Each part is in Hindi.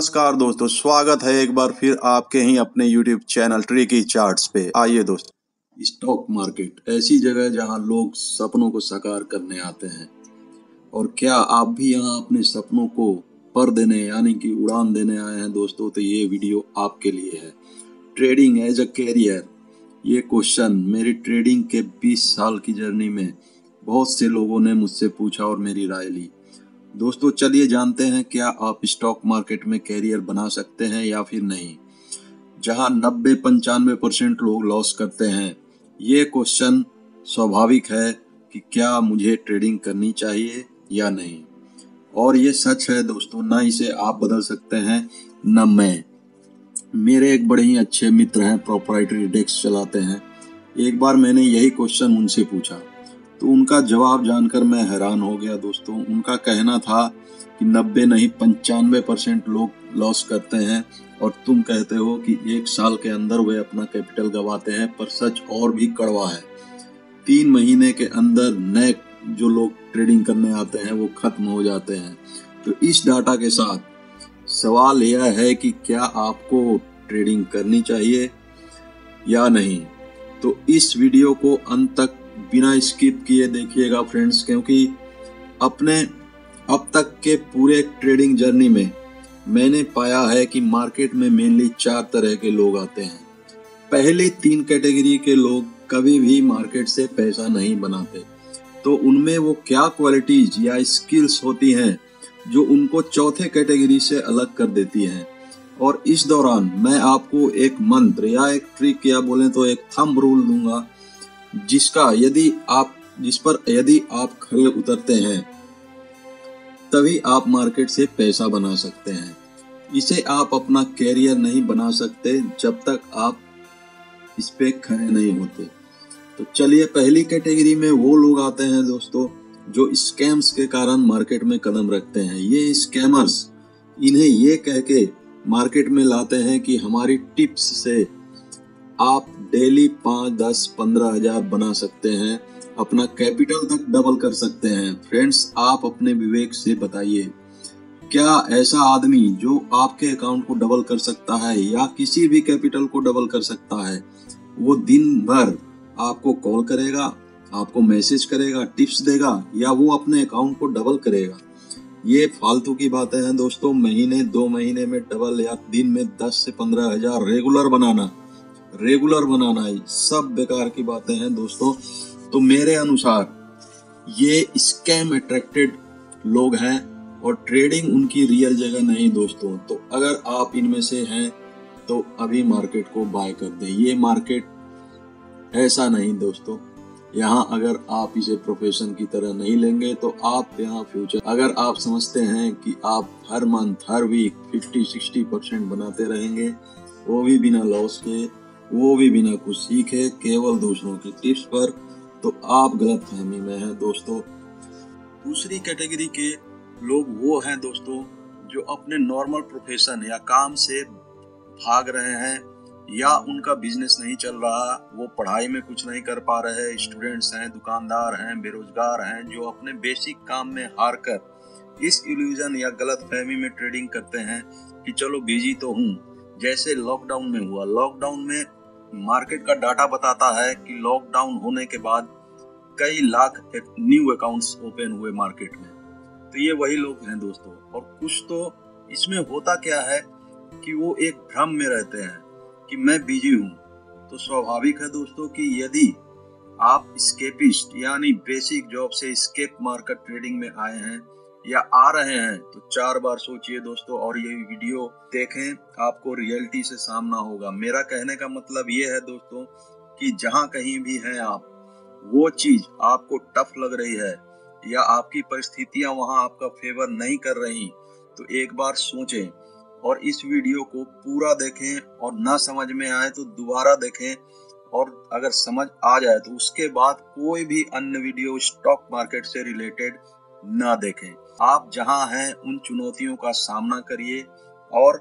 नमस्कार दोस्तों, स्वागत है एक बार फिर आपके ही अपने YouTube चैनल ट्रिकी चार्ट्स पे। आइए दोस्तों, स्टॉक मार्केट ऐसी जगह है जहां लोग सपनों को साकार करने आते हैं। और क्या आप भी यहां अपने सपनों को पर देने यानी कि उड़ान देने आए हैं दोस्तों, तो ये वीडियो आपके लिए है। ट्रेडिंग एज अ कैरियर, ये क्वेश्चन मेरी ट्रेडिंग के 20 साल की जर्नी में बहुत से लोगों ने मुझसे पूछा और मेरी राय ली। दोस्तों चलिए जानते हैं, क्या आप स्टॉक मार्केट में कैरियर बना सकते हैं या फिर नहीं। जहां 90-95% लोग लॉस करते हैं, ये क्वेश्चन स्वाभाविक है कि क्या मुझे ट्रेडिंग करनी चाहिए या नहीं। और ये सच है दोस्तों, ना इसे आप बदल सकते हैं न मैं। मेरे एक बड़े ही अच्छे मित्र हैं, प्रोप्राइटरी डेस्क चलाते हैं। एक बार मैंने यही क्वेश्चन उनसे पूछा तो उनका जवाब जानकर मैं हैरान हो गया दोस्तों। उनका कहना था कि 90 नहीं 95% लोग लॉस करते हैं और तुम कहते हो कि एक साल के अंदर वे अपना कैपिटल गंवाते हैं। पर सच और भी कड़वा है। 3 महीने के अंदर नए जो लोग ट्रेडिंग करने आते हैं वो खत्म हो जाते हैं। तो इस डाटा के साथ सवाल यह है कि क्या आपको ट्रेडिंग करनी चाहिए या नहीं। तो इस वीडियो को अंत तक बिना स्किप किए देखिएगा फ्रेंड्स, क्योंकि अपने अब तक के पूरे ट्रेडिंग जर्नी में मैंने पाया है कि मार्केट में मेनली 4 तरह के लोग आते हैं। पहली 3 कैटेगरी के लोग कभी भी मार्केट से पैसा नहीं बनाते। तो उनमें वो क्या क्वालिटीज या स्किल्स होती हैं जो उनको चौथे कैटेगरी से अलग कर देती हैं। और इस दौरान मैं आपको एक मंत्र या एक ट्रिक या बोले तो एक थंब रूल दूंगा, जिस पर यदि आप खरे उतरते हैं तभी आप मार्केट से पैसा बना सकते हैं। इसे आप अपना कैरियर नहीं बना सकते जब तक आप इस पे खरे नहीं होते। तो चलिए, पहली कैटेगरी में वो लोग आते हैं दोस्तों जो स्कैम्स के कारण मार्केट में कदम रखते हैं। ये स्कैमर्स इन्हें ये कह के मार्केट में लाते हैं कि हमारी टिप्स से आप डेली 5, 10, 15 हजार बना सकते हैं, अपना कैपिटल तक डबल कर सकते हैं। फ्रेंड्स, आप अपने विवेक से बताइए, क्या ऐसा आदमी जो आपके अकाउंट को डबल कर सकता है या किसी भी कैपिटल को डबल कर सकता है, वो दिन भर आपको कॉल करेगा, आपको मैसेज करेगा, टिप्स देगा, या वो अपने अकाउंट को डबल करेगा? ये फालतू की बातें हैं दोस्तों। महीने 2 महीने में डबल या दिन में 10 से 15 हजार रेगुलर बनाना ही सब बेकार की बातें हैं दोस्तों। तो मेरे अनुसार ये स्कैम अट्रैक्टेड लोग हैं और ट्रेडिंग उनकी रियल जगह नहीं दोस्तों। तो अगर आप इनमें से हैं तो अभी मार्केट को बाय कर दें। ये मार्केट ऐसा नहीं दोस्तों। यहाँ अगर आप इसे प्रोफेशन की तरह नहीं लेंगे तो आप यहाँ फ्यूचर, अगर आप समझते हैं कि आप हर मंथ हर वीक 50-60% बनाते रहेंगे, वो भी बिना लॉस के, वो भी बिना कुछ सीखे, केवल दूसरों की टिप्स पर, तो आप गलत फहमी में हैं दोस्तों। दूसरी कैटेगरी के लोग वो हैं दोस्तों जो अपने नॉर्मल प्रोफेशन या काम से भाग रहे हैं या उनका बिजनेस नहीं चल रहा, वो पढ़ाई में कुछ नहीं कर पा रहे, स्टूडेंट्स हैं, दुकानदार हैं, बेरोजगार हैं, जो अपने बेसिक काम में हार कर इस इल्यूजन या गलत फहमी में ट्रेडिंग करते हैं कि चलो बिजी तो हूँ। जैसे लॉकडाउन में हुआ, लॉकडाउन में मार्केट का डाटा बताता है कि लॉकडाउन होने के बाद कई लाख न्यू अकाउंट्स ओपन हुए मार्केट में। तो ये वही लोग हैं दोस्तों। और कुछ तो इसमें होता क्या है कि वो एक भ्रम में रहते हैं कि मैं बिजी हूँ। तो स्वाभाविक है दोस्तों कि यदि आप स्केपिस्ट यानी बेसिक जॉब से स्केप मार्केट ट्रेडिंग में आए हैं या आ रहे हैं, तो 4 बार सोचिए दोस्तों और ये वीडियो देखें, आपको रियलिटी से सामना होगा। मेरा कहने का मतलब ये है दोस्तों कि जहां कहीं भी हैं आप, वो चीज आपको टफ लग रही है या आपकी परिस्थितियां वहां आपका फेवर नहीं कर रही, तो एक बार सोचें और इस वीडियो को पूरा देखें, और ना समझ में आए तो दोबारा देखें, और अगर समझ आ जाए तो उसके बाद कोई भी अन्य वीडियो स्टॉक मार्केट से रिलेटेड ना देखें। आप जहां हैं उन चुनौतियों का सामना करिए और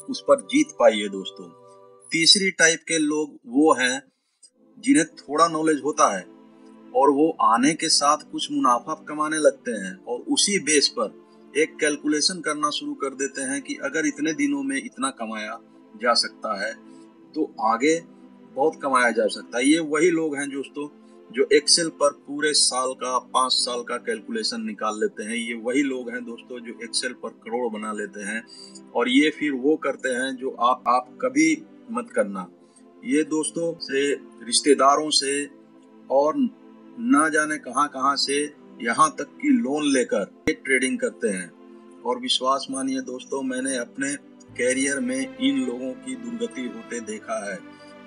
उस पर जीत पाइए दोस्तों। तीसरी टाइप के लोग वो हैं जिन्हें थोड़ा नॉलेज होता है और वो आने के साथ कुछ मुनाफा कमाने लगते हैं और उसी बेस पर एक कैलकुलेशन करना शुरू कर देते हैं कि अगर इतने दिनों में इतना कमाया जा सकता है तो आगे बहुत कमाया जा सकता है। ये वही लोग हैं दोस्तों जो एक्सेल पर पूरे साल का 5 साल का कैलकुलेशन निकाल लेते हैं। ये वही लोग हैं दोस्तों जो एक्सेल पर करोड़ बना लेते हैं, और ये फिर वो करते हैं जो आप कभी मत करना। ये दोस्तों से, रिश्तेदारों से और ना जाने कहां कहां से, यहाँ तक कि लोन लेकर ये ट्रेडिंग करते हैं। और विश्वास मानिए दोस्तों, मैंने अपने कैरियर में इन लोगों की दुर्गति होते देखा है।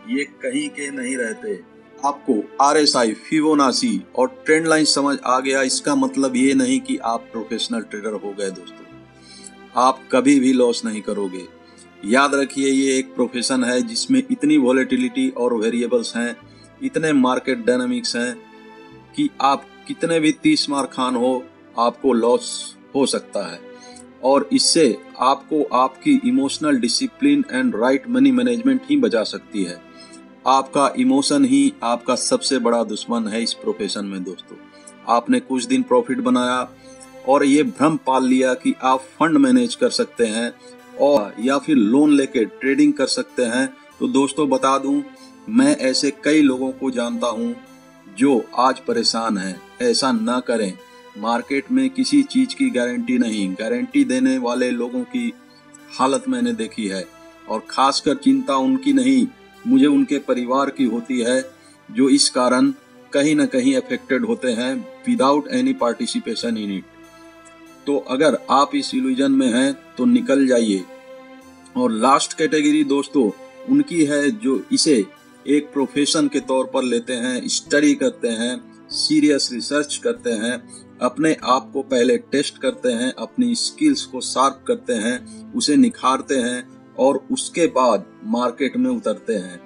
ये कहीं के नहीं रहते। आपको RSI, फिबोनाची और ट्रेंड लाइन समझ आ गया, इसका मतलब ये नहीं कि आप प्रोफेशनल ट्रेडर हो गए दोस्तों। आप कभी भी लॉस नहीं करोगे। याद रखिए, ये एक प्रोफेशन है जिसमें इतनी वॉलेटिलिटी और वेरिएबल्स हैं, इतने मार्केट डायनामिक्स हैं कि आप कितने भी 30 मार खान हो, आपको लॉस हो सकता है। और इससे आपको आपकी emotional discipline and right money management ही बचा सकती है। आपका इमोशन ही आपका सबसे बड़ा दुश्मन है इस प्रोफेशन में दोस्तों। आपने कुछ दिन प्रॉफिट बनाया और ये भ्रम पाल लिया कि आप फंड मैनेज कर सकते हैं और या फिर लोन लेके ट्रेडिंग कर सकते हैं, तो दोस्तों बता दूं, मैं ऐसे कई लोगों को जानता हूं जो आज परेशान हैं। ऐसा ना करें। मार्केट में किसी चीज की गारंटी नहीं। गारंटी देने वाले लोगों की हालत मैंने देखी है, और खासकर चिंता उनकी नहीं, मुझे उनके परिवार की होती है, जो इस कारण कहीं ना कहीं अफेक्टेड होते हैं without any participation in it. तो अगर आप इस इल्यूजन में हैं तो निकल जाइए। और लास्ट कैटेगरी दोस्तों उनकी है जो इसे एक प्रोफेशन के तौर पर लेते हैं, स्टडी करते हैं, सीरियस रिसर्च करते हैं, अपने आप को पहले टेस्ट करते हैं, अपनी स्किल्स को शार्प करते हैं, उसे निखारते हैं और उसके बाद मार्केट में उतरते हैं।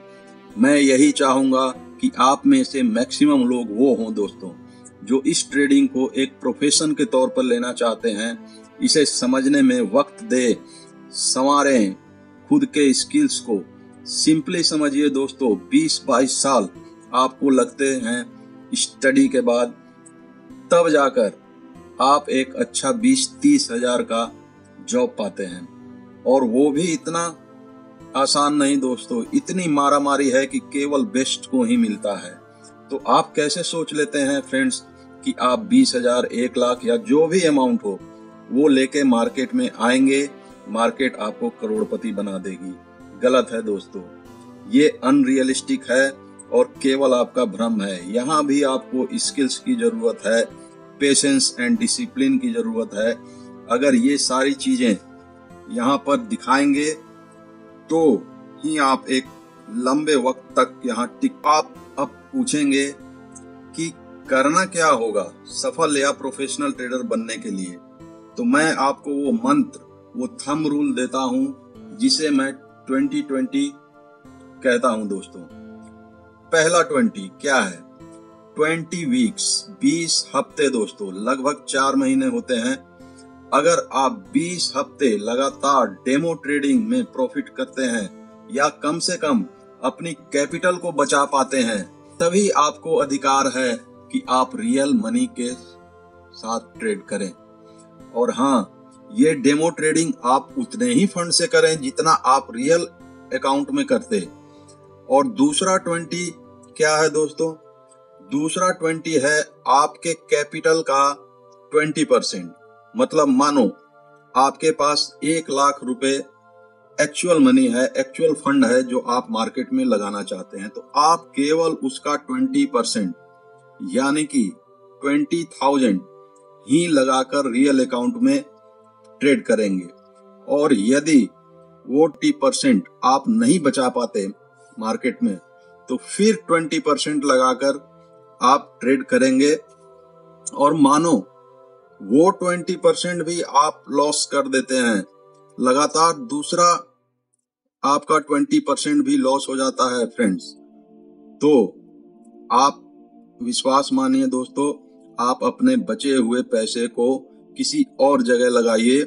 मैं यही चाहूंगा कि आप में से मैक्सिमम लोग वो हों दोस्तों जो इस ट्रेडिंग को एक प्रोफेशन के तौर पर लेना चाहते हैं। इसे समझने में वक्त दे, संवारें खुद के स्किल्स को। सिंपली समझिए दोस्तों, 20-22 साल आपको लगते हैं स्टडी के बाद, तब जाकर आप एक अच्छा 20-30 हजार का जॉब पाते हैं। और वो भी इतना आसान नहीं दोस्तों, इतनी मारामारी है कि केवल बेस्ट को ही मिलता है। तो आप कैसे सोच लेते हैं फ्रेंड्स कि आप 20,000, 1 लाख या जो भी अमाउंट हो वो लेके मार्केट में आएंगे, मार्केट आपको करोड़पति बना देगी। गलत है दोस्तों, ये अनरियलिस्टिक है और केवल आपका भ्रम है। यहाँ भी आपको स्किल्स की जरूरत है, पेशेंस एंड डिसिप्लिन की जरूरत है। अगर ये सारी चीजें यहाँ पर दिखाएंगे तो ही आप एक लंबे वक्त तक यहाँ टिक। आप अब पूछेंगे कि करना क्या होगा सफल या प्रोफेशनल ट्रेडर बनने के लिए, तो मैं आपको वो मंत्र, वो थंब रूल देता हूँ जिसे मैं 20-20 कहता हूँ दोस्तों। पहला 20 क्या है? 20 वीक्स, 20 हफ्ते दोस्तों, लगभग 4 महीने होते हैं। अगर आप 20 हफ्ते लगातार डेमो ट्रेडिंग में प्रॉफिट करते हैं या कम से कम अपनी कैपिटल को बचा पाते हैं, तभी आपको अधिकार है कि आप रियल मनी के साथ ट्रेड करें। और हाँ, ये डेमो ट्रेडिंग आप उतने ही फंड से करें जितना आप रियल अकाउंट में करते। और दूसरा 20 क्या है दोस्तों? दूसरा 20 है आपके कैपिटल का 20%। मतलब मानो आपके पास 1 लाख रुपए एक्चुअल मनी है, एक्चुअल फंड है जो आप मार्केट में लगाना चाहते हैं, तो आप केवल उसका 20% यानी कि 20,000 ही लगाकर रियल अकाउंट में ट्रेड करेंगे। और यदि वो 20% आप नहीं बचा पाते मार्केट में, तो फिर 20% लगाकर आप ट्रेड करेंगे। और मानो वो 20% भी आप लॉस कर देते हैं, लगातार दूसरा आपका 20% भी लॉस हो जाता है फ्रेंड्स, तो आप विश्वास मानिए दोस्तों, आप अपने बचे हुए पैसे को किसी और जगह लगाइए,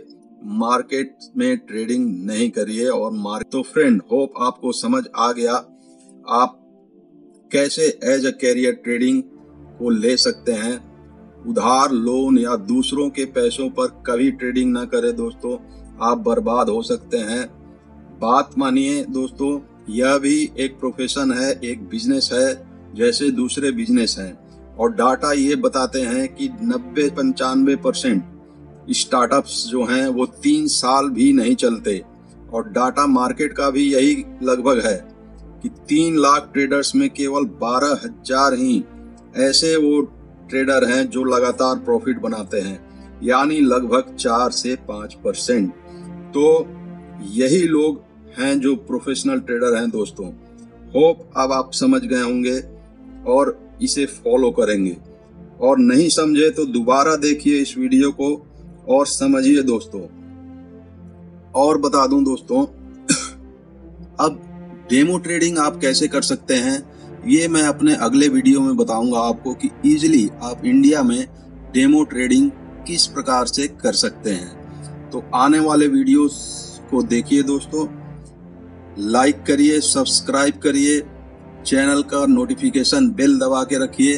मार्केट में ट्रेडिंग नहीं करिए। और तो फ्रेंड, होप आपको समझ आ गया आप कैसे एज अ कैरियर ट्रेडिंग को ले सकते हैं। उधार लोन या दूसरों के पैसों पर कभी ट्रेडिंग ना करें दोस्तों, आप बर्बाद हो सकते हैं। बात मानिए दोस्तों, यह भी एक प्रोफेशन है, एक बिजनेस है जैसे दूसरे बिजनेस हैं। और डाटा ये बताते हैं कि 90-95% स्टार्टअप्स जो हैं वो 3 साल भी नहीं चलते। और डाटा मार्केट का भी यही लगभग है कि 3 लाख ट्रेडर्स में केवल 12,000 ही ऐसे वो ट्रेडर हैं जो लगातार प्रॉफिट बनाते हैं, यानी लगभग 4 से 5%। तो यही लोग हैं जो प्रोफेशनल ट्रेडर हैं दोस्तों। होप अब आप समझ गए होंगे और इसे फॉलो करेंगे, और नहीं समझे तो दोबारा देखिए इस वीडियो को और समझिए दोस्तों। और बता दूं दोस्तों, अब डेमो ट्रेडिंग आप कैसे कर सकते हैं ये मैं अपने अगले वीडियो में बताऊंगा आपको कि इजीली आप इंडिया में डेमो ट्रेडिंग किस प्रकार से कर सकते हैं। तो आने वाले वीडियोस को देखिए दोस्तों, लाइक करिए, सब्सक्राइब करिए, चैनल का नोटिफिकेशन बेल दबा के रखिए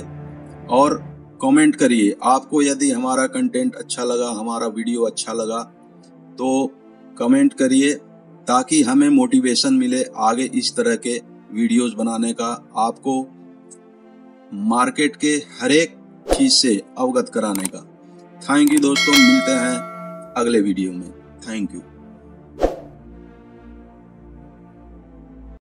और कमेंट करिए। आपको यदि हमारा कंटेंट अच्छा लगा, हमारा वीडियो अच्छा लगा तो कमेंट करिए ताकि हमें मोटिवेशन मिले आगे इस तरह के वीडियोस बनाने का, आपको मार्केट के हर एक चीज से अवगत कराने का। थैंक यू दोस्तों, मिलते हैं अगले वीडियो में। Thank you.